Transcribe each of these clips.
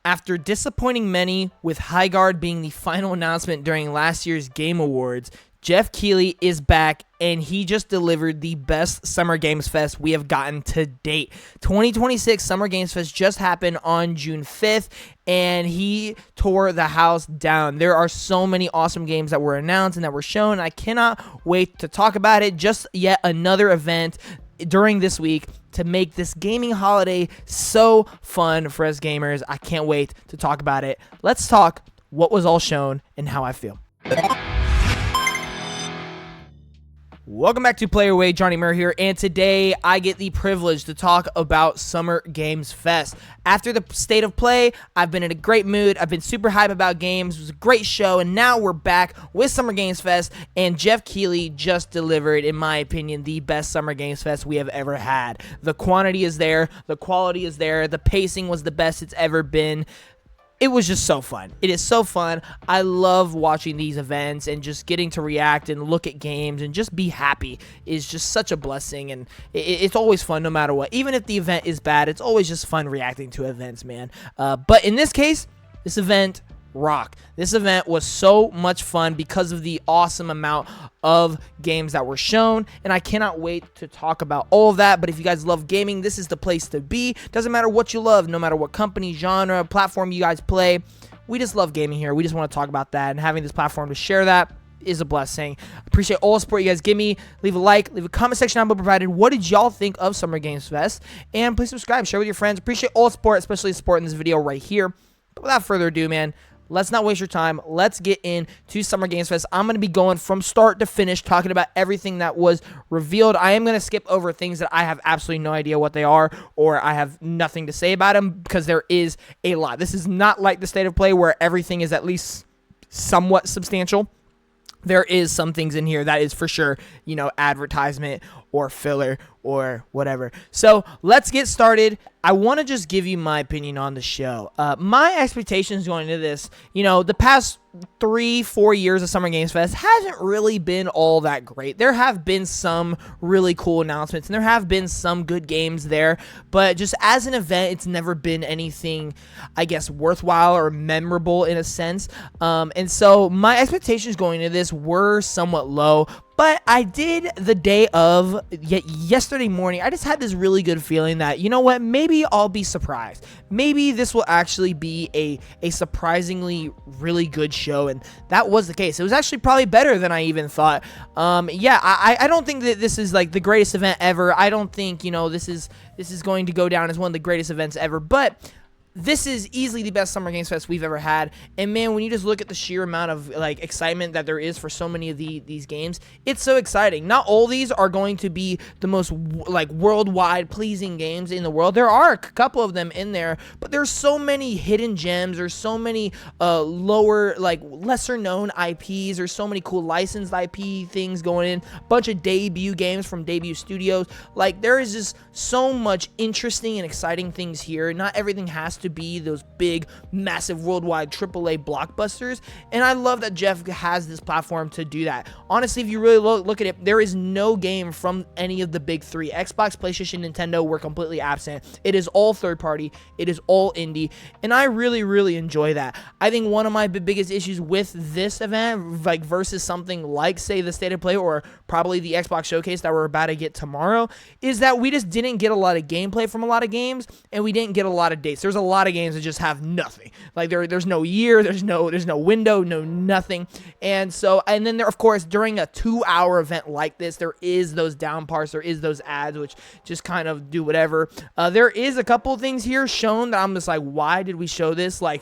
After disappointing many with Highguard being the final announcement during last year's Game Awards, Jeff Keighley is back, and he just delivered the best Summer Games Fest we have gotten to date. 2026 Summer Games Fest just happened on June 5th, and he tore the house down. There are so many awesome games that were announced and that were shown. I cannot wait to talk about it. Just yet another event during this week to make this gaming holiday so fun for us gamers. I can't wait to talk about it. Let's talk what was all shown and how I feel. Welcome back to Player Way, Johnnymmer here, and today I get the privilege to talk about Summer Games Fest. After the State of Play, I've been in a great mood. I've been super hype about games. It was a great show, and now we're back with Summer Games Fest, and Jeff Keighley just delivered, in my opinion, the best Summer Games Fest we have ever had. The quantity is there. The quality is there. The pacing was the best it's ever been. It was just so fun. It is so fun. I love watching these events and just getting to react and look at games and just be happy is just such a blessing, and it's always fun no matter what. Even if the event is bad, it's always just fun reacting to events, man. But in this case, this event rocked. This event was so much fun because of the awesome amount of games that were shown, and I cannot wait to talk about all of that. But if you guys love gaming, this is the place to be. Doesn't matter what you love, no matter what company, genre, platform you guys play. We just love gaming here. We just want to talk about that, and having this platform to share that is a blessing. Appreciate all the support you guys give me. Leave a like, leave a comment section down below provided. What did y'all think of Summer Games Fest? And please subscribe, share with your friends. Appreciate all the support, especially support in this video right here. But without further ado, man, let's not waste your time. Let's get into Summer Games Fest. I'm going to be going from start to finish, talking about everything that was revealed. I am going to skip over things that I have absolutely no idea what they are, or I have nothing to say about them, because there is a lot. This is not like the State of Play where everything is at least somewhat substantial. There is some things in here that is for sure, you know, advertisement or filler or whatever. So let's get started. I want to just give you my opinion on the show. My expectations going into this, you know, the past 3-4 years of Summer Games Fest hasn't really been all that great. There have been some really cool announcements, and there have been some good games there, but just as an event, it's never been anything, I guess, worthwhile or memorable in a sense. And so my expectations going into this were somewhat low. But I did the day of, yesterday morning, I just had this really good feeling that, you know what, maybe I'll be surprised. Maybe this will actually be a surprisingly really good show, and that was the case. It was actually probably better than I even thought. I don't think that this is like the greatest event ever. I don't think, you know, this is going to go down as one of the greatest events ever, but this is easily the best Summer Games Fest we've ever had. And man, when you just look at the sheer amount of like excitement that there is for so many of these games, it's so exciting. Not all these are going to be the most like worldwide pleasing games in the world. There are a couple of them in there, but there's so many hidden gems. There's so many lower, like lesser known IPs. There's so many cool licensed IP things going in. A bunch of debut games from debut studios. Like, there is just so much interesting and exciting things here. Not everything has to be those big, massive, worldwide AAA blockbusters, and I love that Jeff has this platform to do that. Honestly, if you really look at it, there is no game from any of the big three. Xbox, PlayStation, Nintendo were completely absent. It is all third party. It is all indie, and I really, really enjoy that. I think one of my biggest issues with this event, like versus something like, say, the State of Play or probably the Xbox Showcase that we're about to get tomorrow, is that we just didn't get a lot of gameplay from a lot of games, and we didn't get a lot of dates. There's a lot of games that just have nothing. Like, there's no year, there's no window, no nothing. And so, and then there, of course, during a 2-hour event like this, there is those down parts, there is those ads, which just kind of do whatever. There is a couple of things here shown that I'm just like, why did we show this? Like,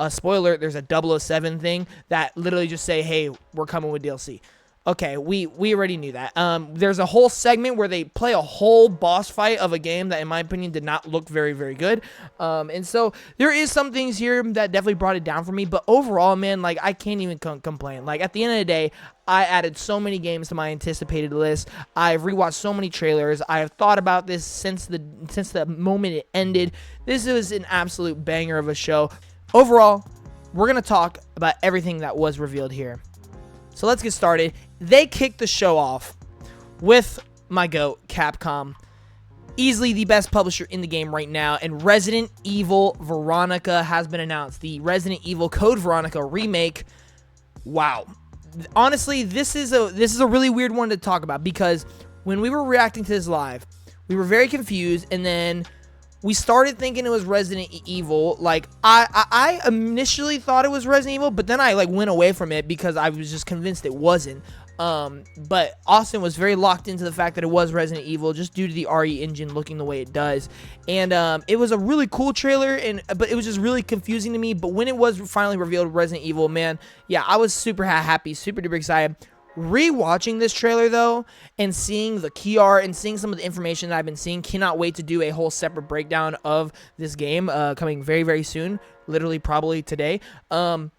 spoiler, there's a 007 thing that literally just say, hey, we're coming with DLC. Okay, we already knew that. There's a whole segment where they play a whole boss fight of a game that, in my opinion, did not look very, very good. And so there is some things here that definitely brought it down for me. But overall, man, like, I can't even complain. Like, at the end of the day, I added so many games to my anticipated list. I've rewatched so many trailers. I have thought about this since the moment it ended. This was an absolute banger of a show. Overall, we're going to talk about everything that was revealed here. So let's get started. They kicked the show off with my GOAT, Capcom. easily the best publisher in the game right now, and Resident Evil Veronica has been announced. The Resident Evil Code Veronica remake. Wow. Honestly, this is a really weird one to talk about, because when we were reacting to this live, we were very confused, and then we started thinking it was Resident Evil. Like, I initially thought it was Resident Evil, but then I like went away from it because I was just convinced it wasn't. But Austin was very locked into the fact that it was Resident Evil just due to the RE engine looking the way it does. And it was a really cool trailer, but it was just really confusing to me. But when it was finally revealed Resident Evil, man, yeah, I was super happy, super duper excited. Rewatching this trailer though, and seeing the key art and seeing some of the information that I've been seeing, cannot wait to do a whole separate breakdown of this game coming very soon, literally probably today. My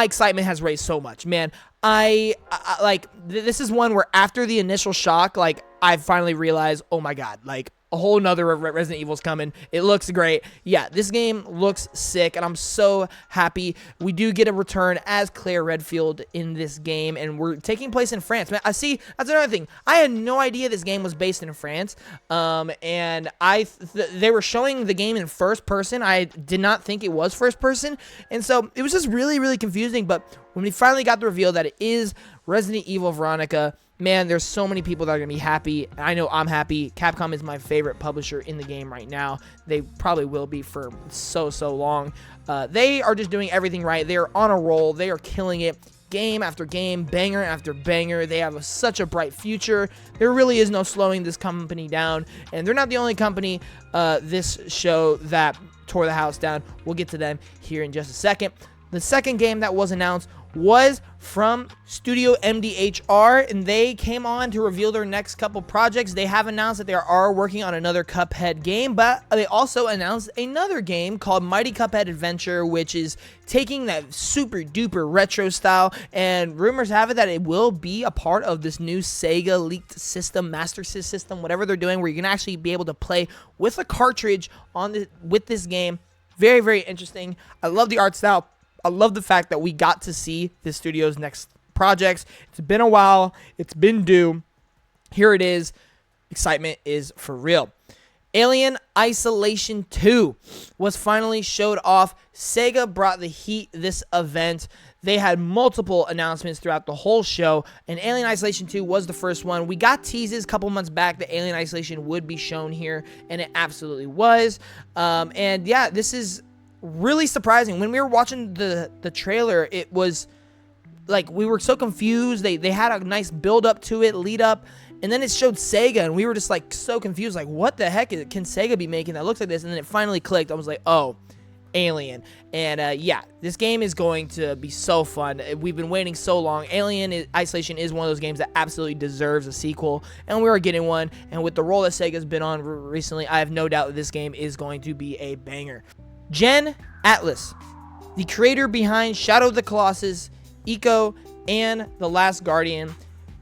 excitement has raised so much, man. I like, this is one where after the initial shock, like, I finally realized, oh my god, like, a whole nother Resident Evil's coming. It looks great. Yeah, this game looks sick, and I'm so happy. We do get a return as Claire Redfield in this game, and we're taking place in France. Man, I see, that's another thing. I had no idea this game was based in France, and they were showing the game in first person. I did not think it was first person, and so it was just really confusing. But when we finally got the reveal that it is Resident Evil Veronica, man, there's so many people that are going to be happy. I know I'm happy. Capcom is my favorite publisher in the game right now. They probably will be for so long. They are just doing everything right. They are on a roll. They are killing it. Game after game, banger after banger. They have such a bright future. There really is no slowing this company down. And they're not the only company this show that tore the house down. We'll get to them here in just a second. The second game that was announced was from Studio MDHR, and they came on to reveal their next couple projects. They have announced that they are working on another Cuphead game, but they also announced another game called Mighty Cuphead Adventure, which is taking that super duper retro style, and rumors have it that it will be a part of this new Sega leaked system, Master System, whatever they're doing, where you're gonna actually be able to play with a cartridge with this game. Very interesting. I love the art style. I love the fact that we got to see the studio's next projects. It's been a while. It's been due. Here it is. Excitement is for real. Alien Isolation 2 was finally showed off. Sega brought the heat this event. They had multiple announcements throughout the whole show, and Alien Isolation 2 was the first one. We got teases a couple months back that Alien Isolation would be shown here, and it absolutely was. And yeah, this is really surprising. When we were watching the trailer, it was like we were so confused. They had a nice build up to it, lead up, and then it showed Sega, and we were just like so confused, like what the heck can Sega be making that looks like this? And then it finally clicked. I was like, oh, Alien. And yeah, this game is going to be so fun. We've been waiting so long. Alien Isolation is one of those games that absolutely deserves a sequel, and we are getting one. And with the role that Sega's been on recently, I have no doubt that this game is going to be a banger. Jen Atlas, the creator behind Shadow of the Colossus, Ico, and The Last Guardian,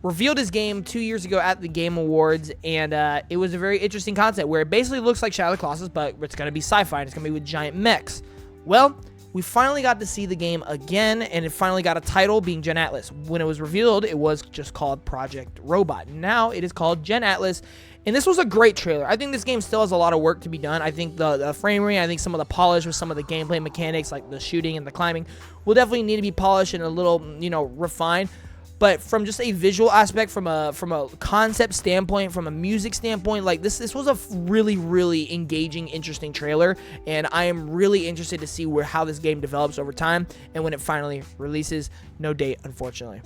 revealed his game 2 years ago at the Game Awards, and it was a very interesting concept where it basically looks like Shadow of the Colossus, but it's going to be sci-fi, and it's going to be with giant mechs. Well, we finally got to see the game again, and it finally got a title, being Jen Atlas. When it was revealed, it was just called Project Robot. Now it is called Jen Atlas, and this was a great trailer. I think this game still has a lot of work to be done. I think the frame rate, I think some of the polish with some of the gameplay mechanics, like the shooting and the climbing, will definitely need to be polished and a little, refined. But from just a visual aspect, from a concept standpoint, from a music standpoint, like this was a really engaging, interesting trailer, and I am really interested to see how this game develops over time and when it finally releases. No date, unfortunately.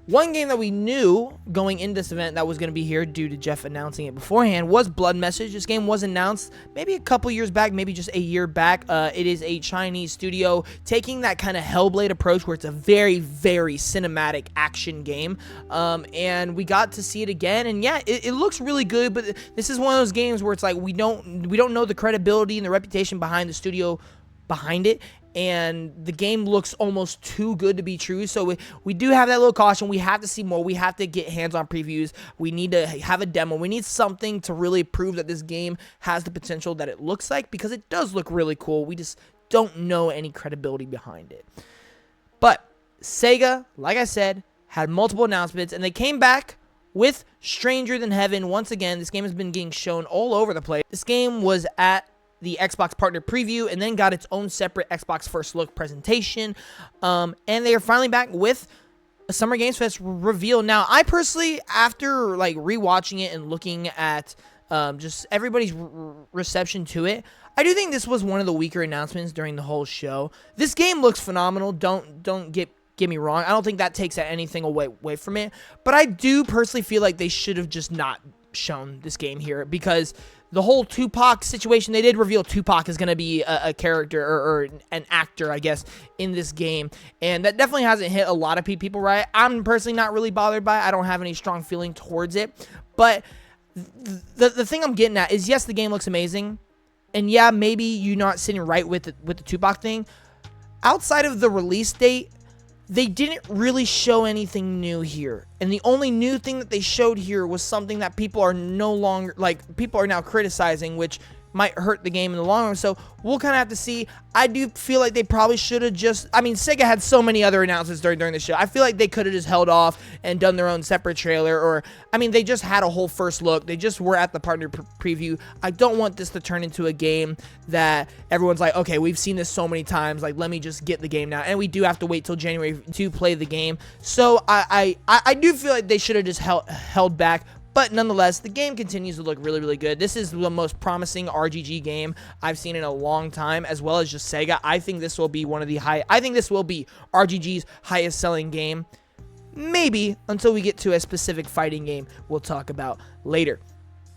One game that we knew going into this event that was going to be here due to Jeff announcing it beforehand was Blood Message. This game was announced maybe a couple years back, maybe just a year back. It is a Chinese studio taking that kind of Hellblade approach where it's a very cinematic action game. And we got to see it again, and yeah, it looks really good, but this is one of those games where it's like we don't know the credibility and the reputation behind the studio behind it, and the game looks almost too good to be true. So we do have that little caution. We have to see more. We have to get hands-on previews. We need to have a demo. We need something to really prove that this game has the potential that it looks like, because it does look really cool. We just don't know any credibility behind it. But Sega, like I said, had multiple announcements, and they came back with Stranger Than Heaven. Once again, this game has been getting shown all over the place. This game was at the Xbox Partner Preview and then got its own separate Xbox First Look presentation. And they are finally back with a Summer Games Fest reveal. Now, I personally, after like rewatching it and looking at just everybody's reception to it, I do think this was one of the weaker announcements during the whole show. This game looks phenomenal. Don't get me wrong. I don't think that takes anything away from it. But I do personally feel like they should have just not shown this game here, because the whole Tupac situation, they did reveal Tupac is going to be a character or an actor, I guess, in this game. And that definitely hasn't hit a lot of people right. I'm personally not really bothered by it. I don't have any strong feeling towards it. But the thing I'm getting at is, yes, the game looks amazing. And yeah, maybe you're not sitting right with the Tupac thing. Outside of the release date, they didn't really show anything new here. And the only new thing that they showed here was something that people are now criticizing, which might hurt the game in the long run. So we'll kind of have to see. I do feel like they probably should have just, I mean, Sega had so many other announcements during the show. I feel like they could have just held off and done their own separate trailer, or, I mean, they just had a whole first look. They just were at the partner preview. I don't want this to turn into a game that everyone's like, okay, we've seen this so many times, like, let me just get the game now. And we do have to wait till January to play the game. So I do feel like they should have just held back. But nonetheless, the game continues to look really, really good. This is the most promising RGG game I've seen in a long time, as well as just Sega. I think this will be RGG's highest selling game. Maybe until we get to a specific fighting game we'll talk about later.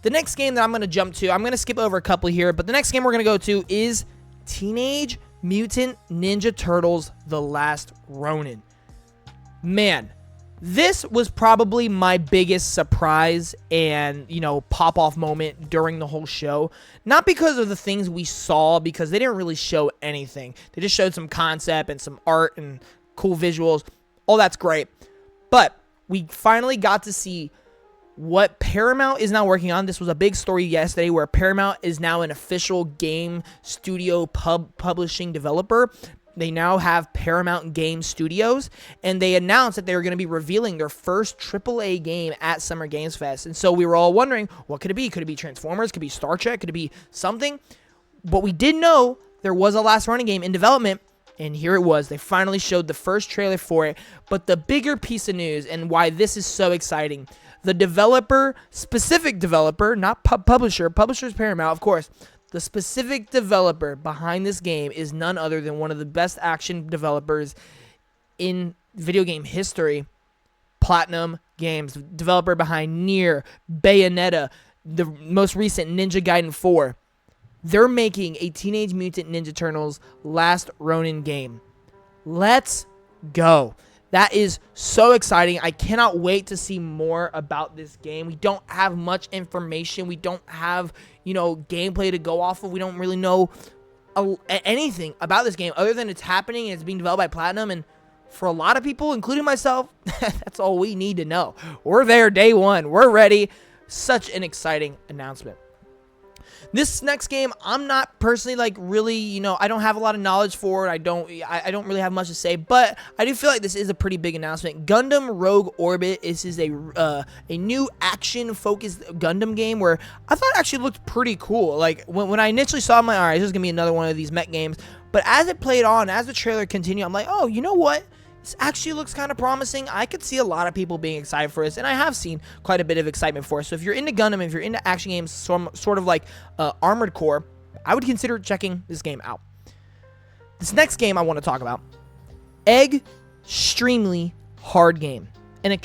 The next game that I'm going to jump to, I'm going to skip over a couple here, but the next game we're going to go to is Teenage Mutant Ninja Turtles: The Last Ronin. Man, this was probably my biggest surprise and, pop-off moment during the whole show. Not because of the things we saw, because they didn't really show anything. They just showed some concept and some art and cool visuals. All that's great. But we finally got to see what Paramount is now working on. This was a big story yesterday where Paramount is now an official game studio publishing developer. They now have Paramount Game Studios, and they announced that they were going to be revealing their first AAA game at Summer Games Fest. And so we were all wondering, what could it be? Could it be Transformers? Could it be Star Trek? Could it be something? But we did know there was a Last Ronin game in development, and here it was. They finally showed the first trailer for it. But the bigger piece of news, and why this is so exciting, the developer, specific developer, not publisher's Paramount, of course. The specific developer behind this game is none other than one of the best action developers in video game history, Platinum Games, developer behind Nier, Bayonetta, the most recent Ninja Gaiden 4. They're making a Teenage Mutant Ninja Turtles Last Ronin game. Let's go. That is so exciting. I cannot wait to see more about this game. We don't have much information. We don't have, gameplay to go off of. We don't really know anything about this game other than it's happening and it's being developed by Platinum. And for a lot of people, including myself, that's all we need to know. We're there day one. We're ready. Such an exciting announcement. This next game, I'm not personally really, I don't have a lot of knowledge for it. I don't really have much to say, but I do feel like this is a pretty big announcement. Gundam Rogue Orbit. This is a new action-focused Gundam game where I thought it actually looked pretty cool. Like when I initially saw it, I'm like, all right, this is gonna be another one of these mech games. But as it played on, as the trailer continued, I'm like, oh, you know what? This actually looks kind of promising. I could see a lot of people being excited for this, and I have seen quite a bit of excitement for it. So if you're into Gundam, if you're into action games, sort of like Armored Core, I would consider checking this game out. This next game I want to talk about, Egg Extremely Hard Game. An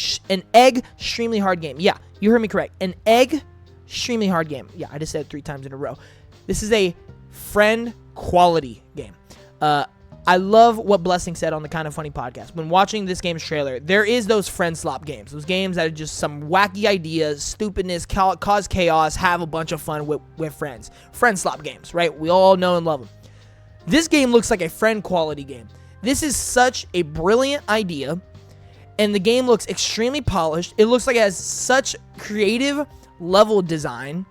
Egg Extremely Hard Game. Yeah, you heard me correct. An Egg Extremely Hard Game. Yeah, I just said it 3 times in a row. This is a friend quality game. I love what Blessing said on the Kind of Funny podcast. When watching this game's trailer, there is those friend slop games. Those games that are just some wacky ideas, stupidness, cause chaos, have a bunch of fun with friends. Friend slop games, right? We all know and love them. This game looks like a friend quality game. This is such a brilliant idea, and the game looks extremely polished. It looks like it has such creative level design,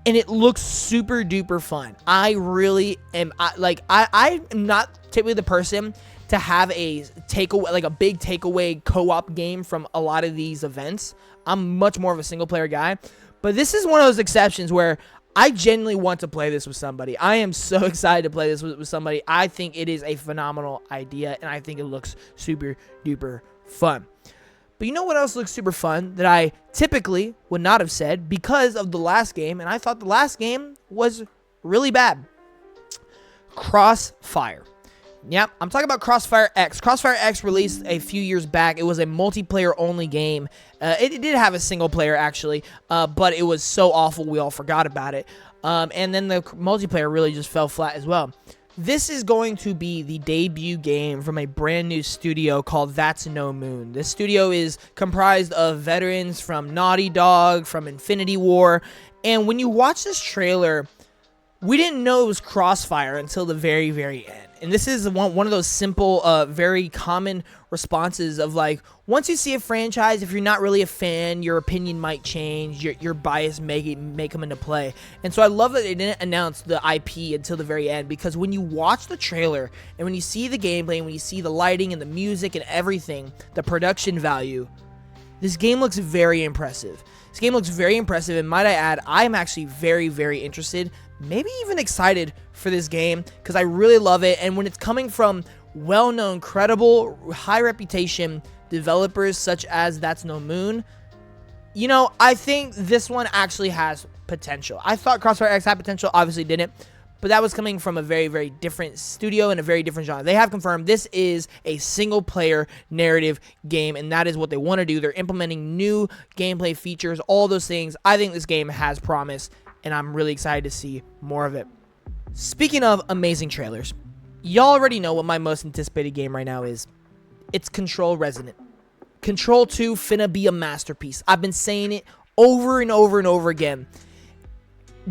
and it looks super duper fun. I really am, I'm not typically the person to have a takeaway, like a big takeaway co-op game from a lot of these events. I'm much more of a single player guy, but this is one of those exceptions where I genuinely want to play this with somebody. I am so excited to play this with somebody. I think it is a phenomenal idea, and I think it looks super duper fun. But you know what else looks super fun that I typically would not have said because of the last game, and I thought the last game was really bad. Crossfire. Yep, I'm talking about Crossfire X. Crossfire X released a few years back. It was a multiplayer-only game. It did have a single player, actually, but it was so awful we all forgot about it. And then the multiplayer really just fell flat as well. This is going to be the debut game from a brand new studio called That's No Moon. This studio is comprised of veterans from Naughty Dog, from Infinity War, and when you watch this trailer, we didn't know it was Crossfire until the very, very end. And this is one of those simple, very common responses of like, once you see a franchise, if you're not really a fan, your opinion might change, your bias may come into play. And so I love that they didn't announce the IP until the very end, because when you watch the trailer and when you see the gameplay and when you see the lighting and the music and everything, the production value, this game looks very impressive. This game looks very impressive, and might I add, I'm actually very, very interested, maybe even excited for this game, because I really love it. And when it's coming from well-known, credible, high-reputation developers such as That's No Moon, you know, I think this one actually has potential. I thought Crossfire X had potential, obviously didn't, but that was coming from a very, very different studio and a very different genre. They have confirmed this is a single-player narrative game, and that is what they want to do. They're implementing new gameplay features, all those things. I think this game has promise, and I'm really excited to see more of it. Speaking of amazing trailers, y'all already know what my most anticipated game right now is. It's Control Resonant. Control 2 finna be a masterpiece. I've been saying it over and over and over again.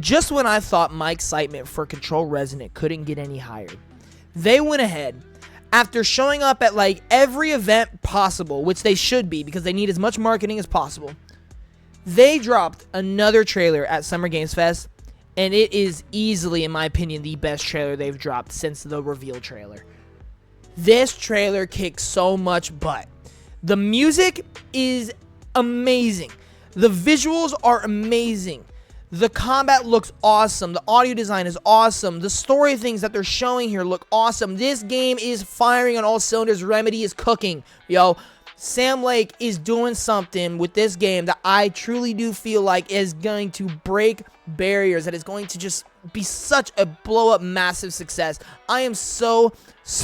Just when I thought my excitement for Control Resonant couldn't get any higher, they went ahead, after showing up at like every event possible, which they should be because they need as much marketing as possible, they dropped another trailer at Summer Games Fest, and it is easily, in my opinion, the best trailer they've dropped since the reveal trailer. This trailer kicks so much butt. The music is amazing. The visuals are amazing. The combat looks awesome. The audio design is awesome. The story things that they're showing here look awesome. This game is firing on all cylinders. Remedy is cooking. Yo, Sam Lake is doing something with this game that I truly do feel like is going to break barriers, that is going to just be such a blow-up massive success. I am so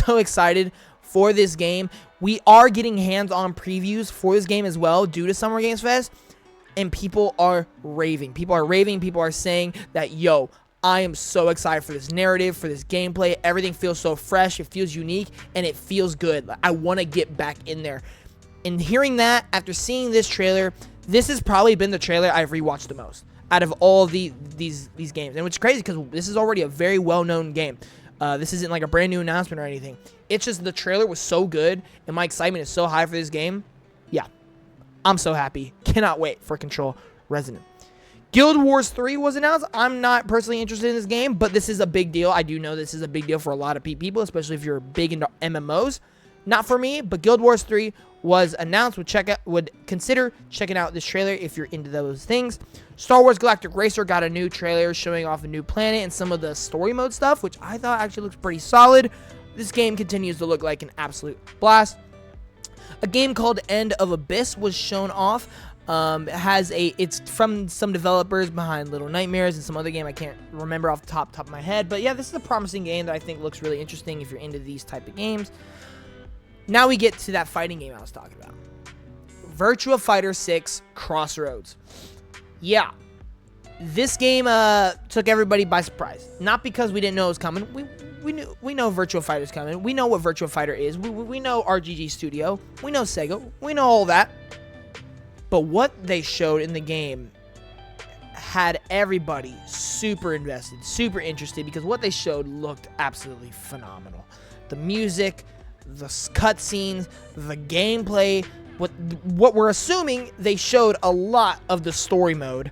excited for this game. We are getting hands-on previews for this game as well due to Summer Games Fest, and people are raving. People are saying that, yo, I am so excited for this narrative, for this gameplay. Everything feels so fresh, it feels unique, and it feels good. I want to get back in there. And hearing that, after seeing this trailer, this has probably been the trailer I've rewatched the most out of all these games. And which is crazy because this is already a very well-known game. This isn't like a brand new announcement or anything. It's just the trailer was so good, and my excitement is so high for this game. Yeah, I'm so happy. Cannot wait for Control Resonant. Guild Wars 3 was announced. I'm not personally interested in this game, but this is a big deal. I do know this is a big deal for a lot of people, especially if you're big into MMOs. Not for me, but Guild Wars 3 was announced. Would consider checking out this trailer if you're into those things. Star Wars Galactic Racer got a new trailer showing off a new planet and some of the story mode stuff, which I thought actually looks pretty solid. This game continues to look like an absolute blast. A game called End of Abyss was shown off. It's from some developers behind Little Nightmares and some other game I can't remember off the top of my head. But yeah, this is a promising game that I think looks really interesting if you're into these type of games. Now we get to that fighting game I was talking about. Virtua Fighter 6 Crossroads. Yeah. This game took everybody by surprise. Not because we didn't know it was coming. We know Virtua Fighter's coming. We know what Virtua Fighter is. We know RGG Studio. We know Sega. We know all that. But what they showed in the game had everybody super invested, super interested, because what they showed looked absolutely phenomenal. The music, the cutscenes, the gameplay, what we're assuming they showed a lot of the story mode.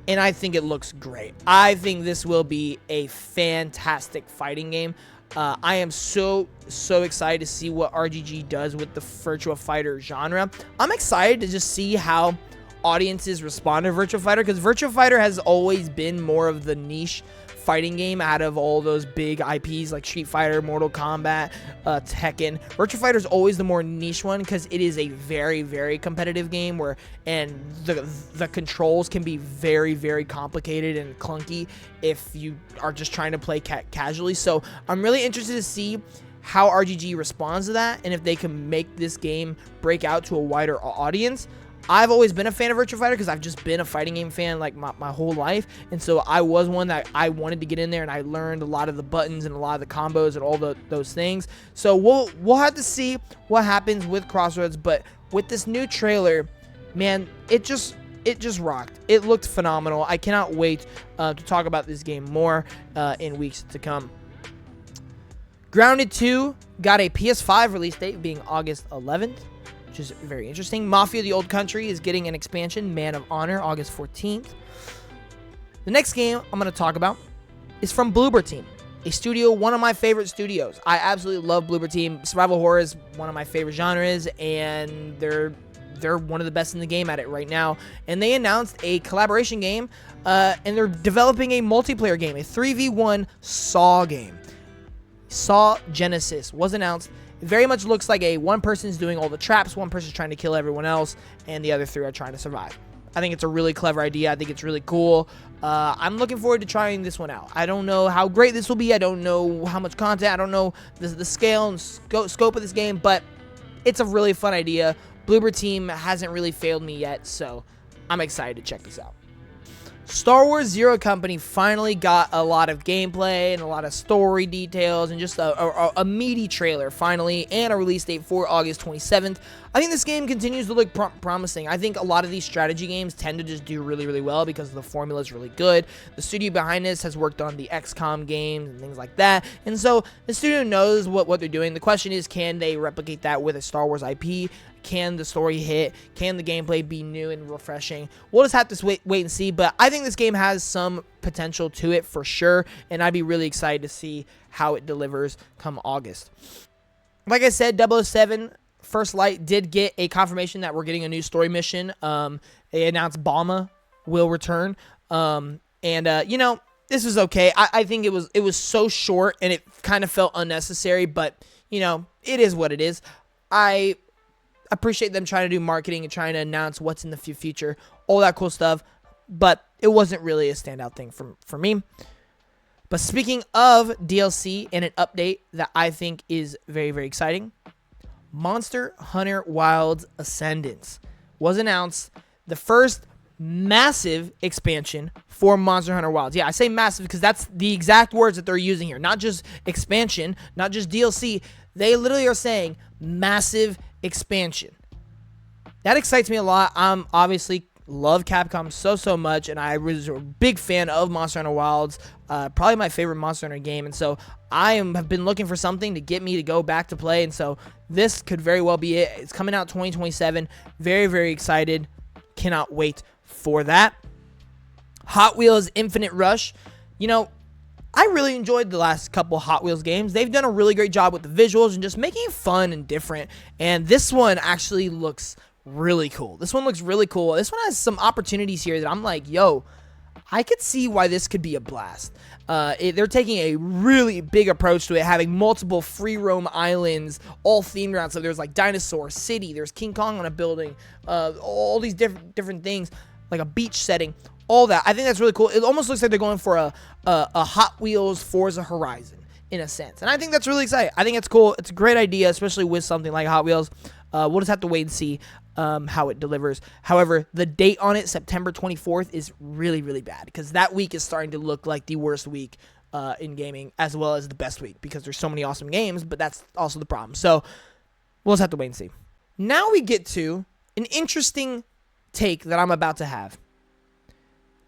and I think it looks great. I think this will be a fantastic fighting game. I am so excited to see what RGG does with the Virtua Fighter genre. I'm excited to just see how audiences respond to Virtua Fighter, because Virtua Fighter has always been more of the niche fighting game out of all those big IPs like Street Fighter, Mortal Kombat, Tekken. Virtua Fighter is always the more niche one because it is a very competitive game and the controls can be very complicated and clunky if you are just trying to play casually. So I'm really interested to see how RGG responds to that and if they can make this game break out to a wider audience. I've always been a fan of Virtua Fighter because I've just been a fighting game fan like my whole life, and so I was one that I wanted to get in there, and I learned a lot of the buttons and a lot of the combos and all those things. So we'll have to see what happens with Crossroads, but with this new trailer, man, it just rocked. It looked phenomenal. I cannot wait to talk about this game more in weeks to come. Grounded 2 got a PS5 release date being August 11th. Which is very interesting. Mafia: The Old Country is getting an expansion, Man of Honor, August 14th. The next game I'm going to talk about is from Bloober Team, a studio, one of my favorite studios. I absolutely love Bloober Team. Survival horror is one of my favorite genres, and they're one of the best in the game at it right now. And they announced a collaboration game, and they're developing a multiplayer game, a 3v1 Saw game. Saw Genesis was announced. It very much looks like one person's doing all the traps, one person's trying to kill everyone else, and the other 3 are trying to survive. I think it's a really clever idea. I think it's really cool. I'm looking forward to trying this one out. I don't know how great this will be. I don't know how much content. I don't know the scale and scope of this game, but it's a really fun idea. Bloober Team hasn't really failed me yet, so I'm excited to check this out. Star Wars Zero Company finally got a lot of gameplay and a lot of story details and just a meaty trailer finally, and a release date for August 27th. I think this game continues to look promising. I think a lot of these strategy games tend to just do really well because the formula is really good. The studio behind this has worked on the XCOM games and things like that, and so the studio knows what they're doing. The question is, can they replicate that with a Star Wars IP? Can the story hit? Can the gameplay be new and refreshing? We'll just have to wait and see, but I think this game has some potential to it for sure, and I'd be really excited to see how it delivers come August. Like I said, 007 First Light did get a confirmation that we're getting a new story mission. They announced Balma will return, you know, this is okay. I think it was so short, and it kind of felt unnecessary, but, you know, it is what it is. I appreciate them trying to do marketing and trying to announce what's in the future, all that cool stuff, but it wasn't really a standout thing for me. But speaking of DLC and an update that I think is very exciting, Monster Hunter Wilds Ascendance was announced, the first massive expansion for Monster Hunter Wilds. Yeah, I say massive because that's the exact words that they're using here. Not just expansion, not just DLC. They literally are saying massive expansion. That excites me a lot. I'm obviously love Capcom so much, and I was a big fan of Monster Hunter Wilds, probably my favorite Monster Hunter game, and so have been looking for something to get me to go back to play, and so this could very well be it. It's coming out 2027. Very excited. Cannot wait for that. Hot Wheels Infinite Rush. You know, I really enjoyed the last couple Hot Wheels games. They've done a really great job with the visuals and just making it fun and different. And this one actually looks really cool. This one has some opportunities here that I'm like, yo, I could see why this could be a blast. They're taking a really big approach to it, having multiple free roam islands, all themed around. So there's like Dinosaur City, there's King Kong on a building, all these different things, like a beach setting. All that. I think that's really cool. It almost looks like they're going for a Hot Wheels Forza Horizon in a sense. And I think that's really exciting. I think it's cool. It's a great idea, especially with something like Hot Wheels. We'll just have to wait and see how it delivers. However, the date on it, September 24th, is really bad because that week is starting to look like the worst week in gaming as well as the best week because there's so many awesome games, but that's also the problem. So we'll just have to wait and see. Now we get to an interesting take that I'm about to have.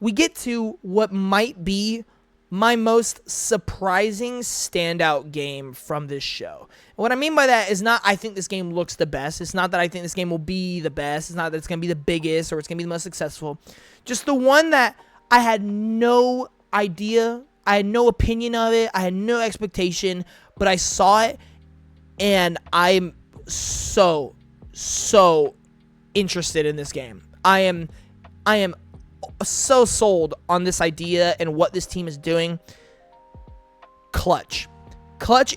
We get to what might be my most surprising standout game from this show. And what I mean by that is not I think this game looks the best. It's not that I think this game will be the best. It's not that it's going to be the biggest or it's going to be the most successful. Just the one that I had no idea. I had no opinion of it. I had no expectation, but I saw it, and I'm so interested in this game. I am so sold on this idea and what this team is doing. Clutch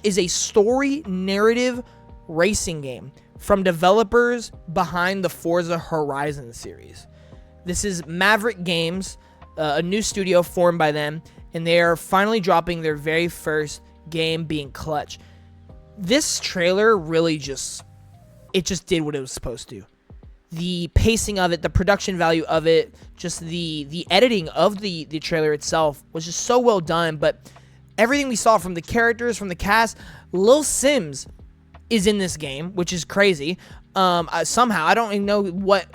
is a story narrative racing game from developers behind the Forza Horizon series. This is Maverick Games, a new studio formed by them, and they are finally dropping their very first game, being Clutch. This trailer really just did what it was supposed to. The pacing of it, the production value of it, just the editing of the trailer itself was just so well done. But everything we saw from the characters, from the cast, Lil Sims is in this game, which is crazy. Somehow, I don't even know what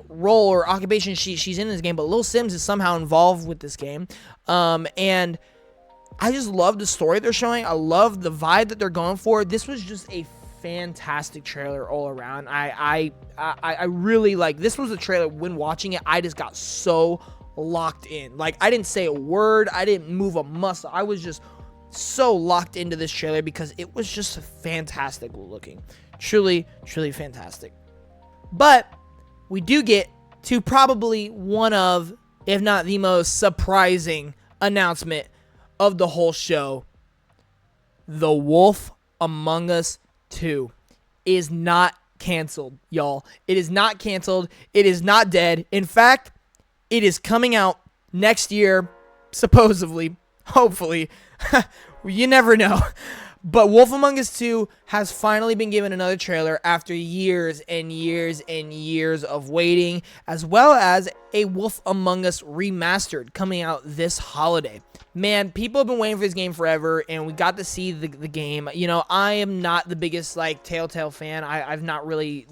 role or occupation she's in this game, but Lil Sims is somehow involved with this game. And I just love the story they're showing. I love the vibe that they're going for. This was just a fantastic trailer all around. I really this was a trailer. When watching it, I just got so locked in. I didn't say a word. I didn't move a muscle. I was just so locked into this trailer because it was just fantastic looking. Truly fantastic. But we do get to probably one of, if not the most surprising announcement of the whole show. The Wolf Among Us 2 is not canceled, y'all. It is not canceled. It is not dead. In fact, it is coming out next year, supposedly, hopefully. You never know. But Wolf Among Us 2 has finally been given another trailer after years and years and years of waiting, as well as a Wolf Among Us Remastered coming out this holiday. Man, people have been waiting for this game forever, and we got to see the game. You know, I am not the biggest Telltale fan. I've not really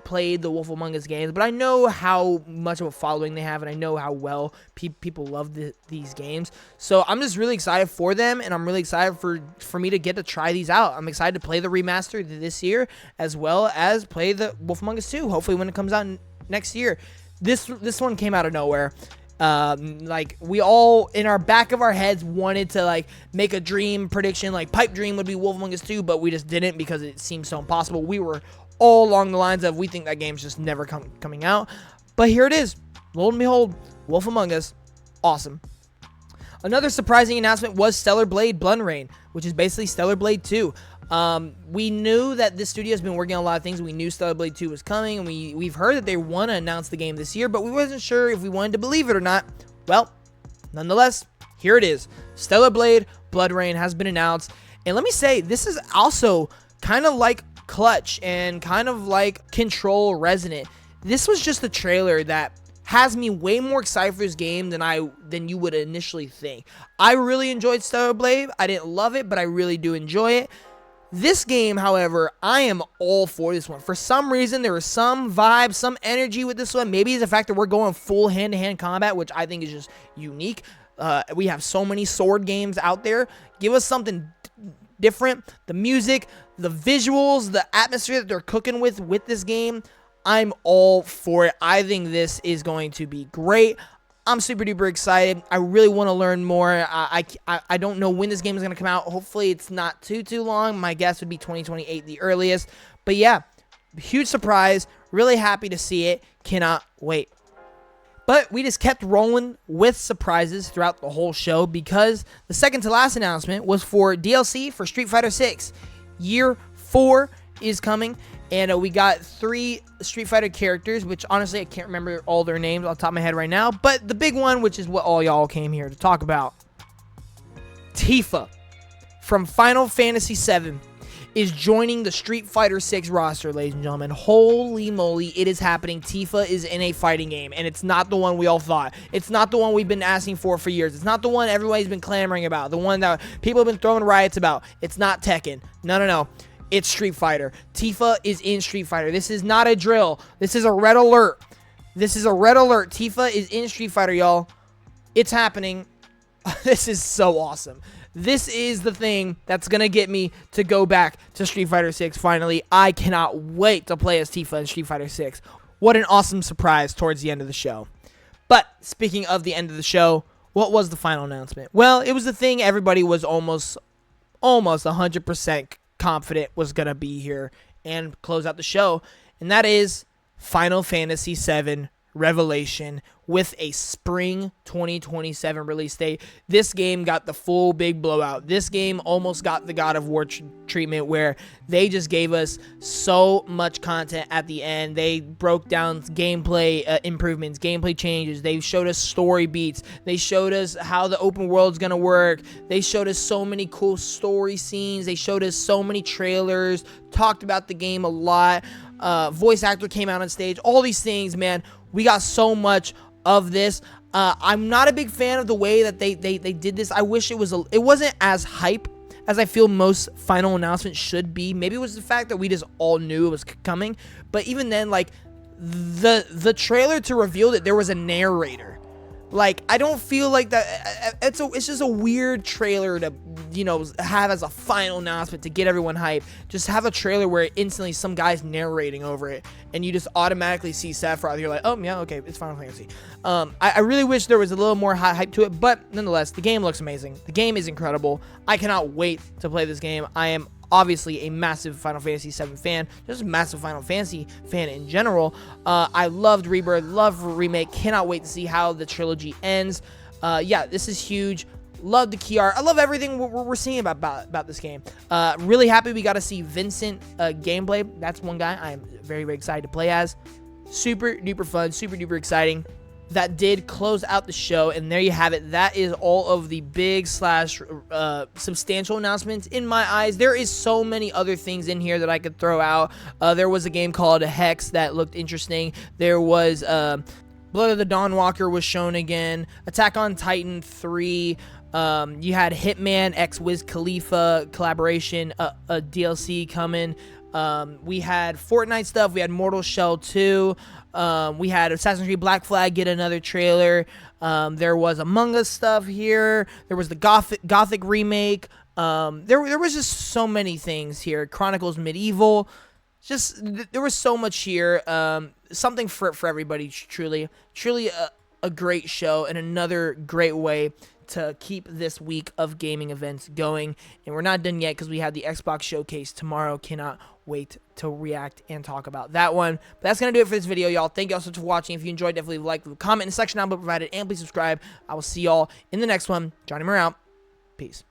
played the Wolf Among Us games, but I know how much of a following they have, and I know how well people love these games. So I'm just really excited for them, and I'm really excited for me to get to try these out. I'm excited to play the remaster this year, as well as play the Wolf Among Us 2, hopefully when it comes out next year. This one came out of nowhere. We all in our back of our heads wanted to make a dream prediction, pipe dream would be Wolf Among Us 2, but we just didn't because it seemed so impossible. We were all along the lines of, we think that game's just never coming out. But here it is. Lo and behold, Wolf Among Us. Awesome. Another surprising announcement was Stellar Blade Blood Rain, which is basically Stellar Blade 2. We knew that this studio has been working on a lot of things. We knew Stellar Blade 2 was coming, and we've heard that they want to announce the game this year, but we wasn't sure if we wanted to believe it or not. Well, nonetheless, here it is. Stellar Blade Blood Rain has been announced. And let me say, this is also kind of like Clutch and kind of like Control Resonant. This was just a trailer that has me way more excited for this game than you would initially think. I really enjoyed Stellar Blade. I didn't love it, but I really do enjoy it. This game, however, I am all for this one. For some reason, there was some vibe, some energy with this one. Maybe it's the fact that we're going full hand-to-hand combat, which I think is just unique. We have so many sword games out there. Give us something different. The music, the visuals, the atmosphere that they're cooking with this game, I'm all for it. I think this is going to be great. I'm super duper excited. I really want to learn more. I don't know when this game is going to come out. Hopefully it's not too long. My guess would be 2028 the earliest. But yeah, huge surprise. Really happy to see it. Cannot wait. But we just kept rolling with surprises throughout the whole show, because the second to last announcement was for DLC for Street Fighter 6. Year 4 is coming, and we got 3 Street Fighter characters, which honestly I can't remember all their names off the top of my head right now, but the big one, which is what all y'all came here to talk about, Tifa from Final Fantasy VII is joining the Street Fighter 6 roster, ladies and gentlemen. Holy moly, it is happening. Tifa is in a fighting game, and it's not the one we all thought. It's not the one we've been asking for years. It's not the one everybody's been clamoring about, the one that people have been throwing riots about. It's not Tekken. No. It's Street Fighter. Tifa is in Street Fighter. This is not a drill. This is a red alert. Tifa is in Street Fighter, y'all. It's happening. This is so awesome. This is the thing that's going to get me to go back to Street Fighter 6 finally. I cannot wait to play as Tifa in Street Fighter 6. What an awesome surprise towards the end of the show. But speaking of the end of the show, what was the final announcement? Well, it was the thing everybody was almost 100% confident was going to be here and close out the show, and that is Final Fantasy VII Revelation with a spring 2027 release date. This game got the full big blowout. This game almost got the God of War treatment, where they just gave us so much content at the end. They broke down gameplay improvements, gameplay changes. They showed us story beats. They showed us how the open world's gonna work. They showed us so many cool story scenes. They showed us so many trailers, talked about the game a lot. Voice actor came out on stage. All these things, man. We got so much of this. I'm not a big fan of the way that they did this. I wish it wasn't as hype as I feel most final announcements should be. Maybe it was the fact that we just all knew it was coming. But even then, like, the trailer to reveal that there was a narrator. Like, I don't feel like that. It's just a weird trailer to, have as a final announcement to get everyone hyped. Just have a trailer where instantly some guy's narrating over it, and you just automatically see Sephiroth. You're like, oh yeah, okay, it's Final Fantasy. I really wish there was a little more hype to it, but nonetheless, the game looks amazing. The game is incredible. I cannot wait to play this game. I am obviously a massive Final Fantasy VII fan, just a massive Final Fantasy fan in general. I loved Rebirth, love Remake, cannot wait to see how the trilogy ends. Yeah, this is huge. Love the key art. I love everything we're seeing about this game. Really happy we got to see Vincent gameplay. That's one guy I am very, very excited to play as. Super duper fun, super duper exciting. That did close out the show, and there you have it. That is all of the big / substantial announcements in my eyes. There is so many other things in here that I could throw out. There was a game called Hex that looked interesting. There was Blood of the Dawnwalker was shown again. Attack on Titan 3. You had Hitman X Wiz Khalifa collaboration, a DLC coming. We had Fortnite stuff. We had Mortal Shell 2. We had Assassin's Creed Black Flag get another trailer. There was Among Us stuff here. There was the Gothic remake. There was just so many things here. Chronicles Medieval. There was so much here. Something for everybody. Truly a great show, and another great way to keep this week of gaming events going. And we're not done yet because we have the Xbox Showcase tomorrow. Cannot wait to react and talk about that one. But that's going to do it for this video, y'all. Thank y'all so much for watching. If you enjoyed, definitely leave a like, leave a comment in the section down below provided, and please subscribe. I will see y'all in the next one. Johnnymmer out. Peace.